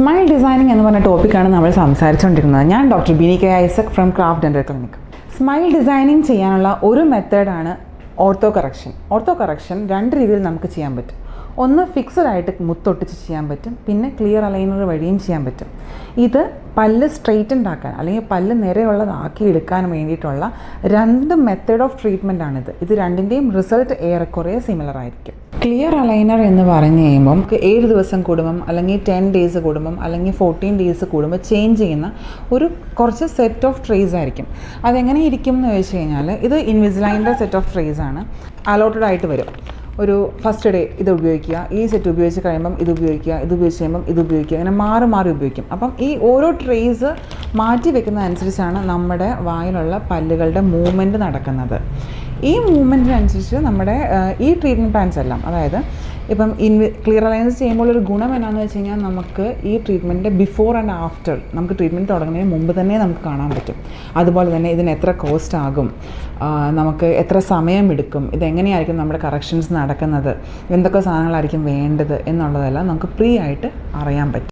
Smile designing എന്ന് പറഞ്ഞ ടോപ്പിക്കാണ് നമ്മൾ സംസാരിച്ചുകൊണ്ടിരുന്നത്. ഞാൻ doctor Bini K Isaac from craft dental clinic. Smile designing ചെയ്യാനുള്ള ഒരു മെത്തേഡാണ് ഓർത്തോ കറക്ഷൻ. ഓർത്തോ കറക്ഷൻ രണ്ട് രീതിയിൽ നമുക്ക് ചെയ്യാൻ പറ്റും. ഒന്ന് ഫിക്സഡ് ആയിട്ട് മുത്തൊട്ടിച്ച് ചെയ്യാൻ പറ്റും, പിന്നെ ക്ലിയർ അലൈനർ വഴിയും ചെയ്യാൻ പറ്റും. ഇത് പല്ല് സ്ട്രെയിറ്റൻഡ് ആക്കാൻ അല്ലെങ്കിൽ പല്ല് നിരയുള്ളതാക്കി എടുക്കാൻ വേണ്ടിയിട്ടുള്ള രണ്ട് മെത്തേഡ് ഓഫ് ട്രീറ്റ്മെൻ്റ് ആണിത്. ഇത് രണ്ടിൻ്റെയും റിസൾട്ട് ഏറെക്കുറെ സിമിലർ ആയിരിക്കും. ക്ലിയർ അലൈനർ എന്ന് പറഞ്ഞു കഴിയുമ്പം 7 ദിവസം കൂടുമ്പം അല്ലെങ്കിൽ 10 ഡേയ്സ് കൂടുമ്പം അല്ലെങ്കിൽ 14 ഡേയ്സ് കൂടുമ്പോൾ ചേഞ്ച് ചെയ്യുന്ന കുറച്ച് സെറ്റ് ഓഫ് ട്രേസ് ആയിരിക്കും. അതെങ്ങനെ ഇരിക്കും എന്ന് ചോദിച്ചു കഴിഞ്ഞാൽ, ഇത് ഇൻവിസിലൈൻ്റെ സെറ്റ് ഓഫ് ട്രേസ് ആണ്. അലോട്ടഡ് ആയിട്ട് വരും. ഒരു ഫസ്റ്റ് ഡേ ഇത് ഉപയോഗിക്കുക, ഈ സെറ്റ് ഉപയോഗിച്ച് കഴിയുമ്പം ഇത് ഉപയോഗിക്കുക, ഇത് ഉപയോഗിച്ച് കഴിയുമ്പം ഇത് ഉപയോഗിക്കുക, അങ്ങനെ മാറി മാറി ഉപയോഗിക്കും. അപ്പം ഈ ഓരോ ട്രേസ് മാറ്റി വെക്കുന്നതനുസരിച്ചാണ് നമ്മുടെ വായിലുള്ള പല്ലുകളുടെ മൂവ്മെൻറ്റ് നടക്കുന്നത്. ഈ മൂവ്മെൻറ്റിനനുസരിച്ച് നമ്മുടെ ഈ ട്രീറ്റ്മെൻറ്റ് പ്ലാൻസ് എല്ലാം, അതായത് ഇപ്പം ക്ലിയർ അലൈനേഴ്സ് ചെയ്യുമ്പോൾ ഒരു ഗുണം എന്നാന്ന് വെച്ച് കഴിഞ്ഞാൽ, നമുക്ക് ഈ ട്രീറ്റ്മെൻറ്റിൻ്റെ ബിഫോർ ആൻഡ് ആഫ്റ്റർ നമുക്ക് ട്രീറ്റ്മെൻറ്റ് തുടങ്ങുന്നതിന് മുമ്പ് തന്നെ നമുക്ക് കാണാൻ പറ്റും. അതുപോലെ തന്നെ ഇതിന് എത്ര കോസ്റ്റ് ആകും, നമുക്ക് എത്ര സമയം എടുക്കും, ഇതെങ്ങനെയായിരിക്കും നമ്മുടെ കറക്ഷൻസ് നടക്കുന്നത്, എന്തൊക്കെ സാധനങ്ങളായിരിക്കും വേണ്ടത് എന്നുള്ളതെല്ലാം നമുക്ക് ഫ്രീ ആയിട്ട് അറിയാൻ പറ്റും.